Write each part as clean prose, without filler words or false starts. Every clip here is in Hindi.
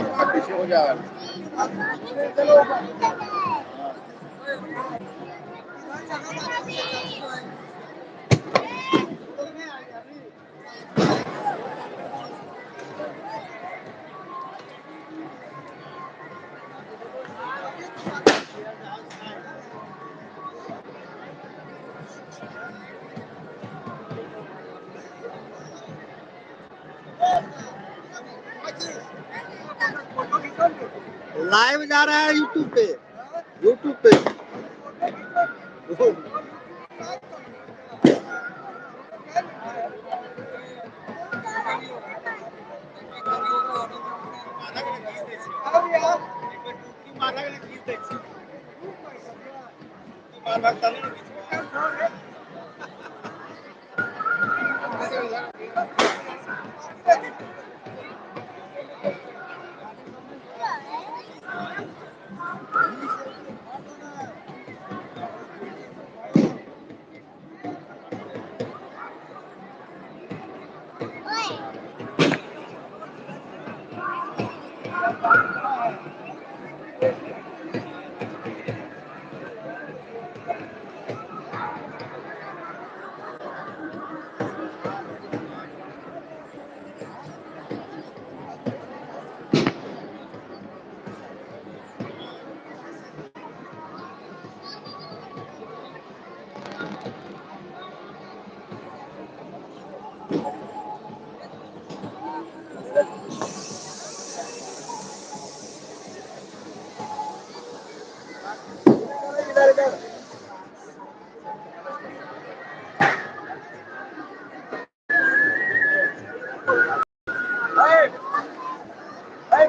पीछे हो जाएगा। लाइव जा रहा है यूट्यूब पे, यूट्यूब पे।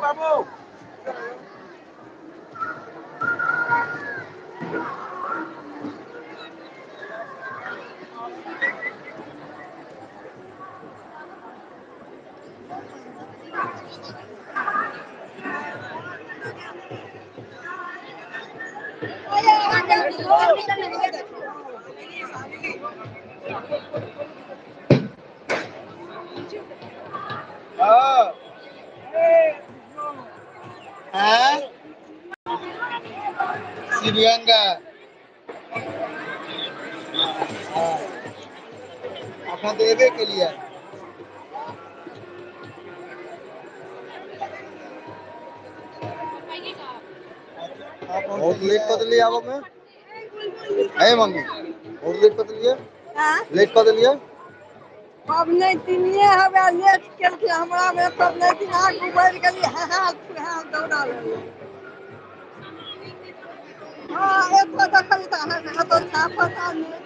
बाबू दिव्यांगा अपना देवे के लिए बहुत लेट कर दिलिए अब में है मम्मी बहुत लेट कर दिलिए लेट कर दिलिए अब नहीं दिनिए हवे लेट केल के हमरा में सब नहीं दिन आगू बढ़ गेली हां दौड़ा ले हां एक तो देखल त है तो छाप पता नहीं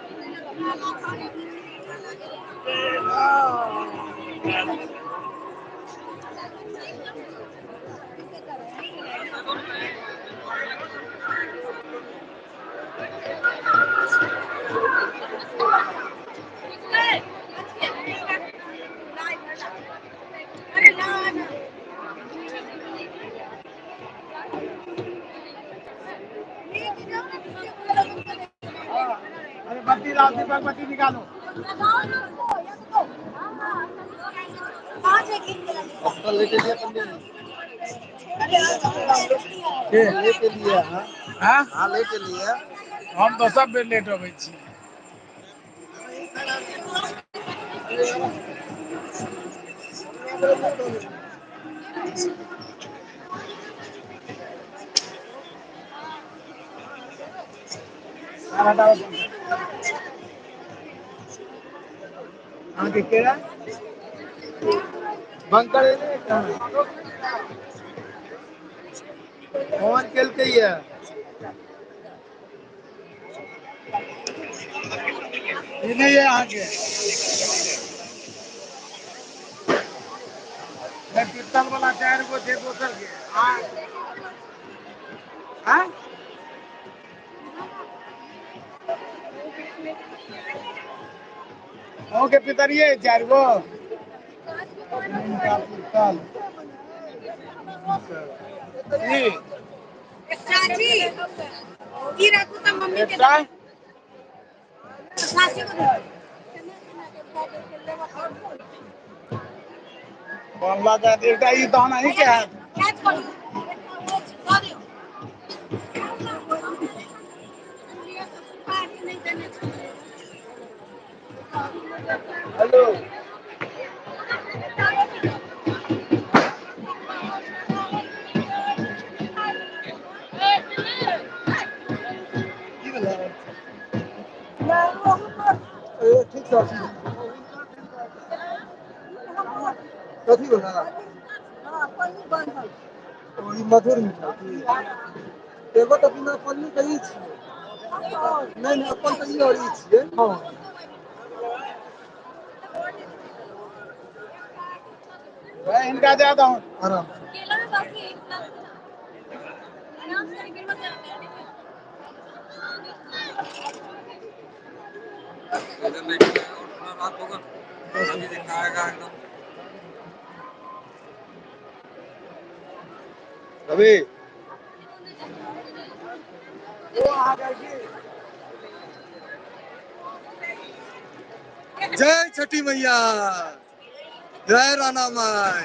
अरे बत्ती लाओ दीपक बत्ती निकालो लेके लिया लेके लिया हाँ लेके लिया हम तो सब लेट हो छी आगे केरा बंकर फोन केल के ये नहीं है आगे कीर्तन वाला 4 गो थे दोसर के हाँ के पितरिए 4 गो कीर्तन चाची की रखू त मम्मी के सासी को बनला जा एकटा ई तहन ही के हेलो की भेलै ठीक छै कथी भेलै ई मधुर मिठाई एगो तऽ बिना पन्नी के ई छियै नहीं नहीं अपन तऽ ई और ई छियै हाँ इनका दे दो आराम अभी जय छठी मैया जय राणा माई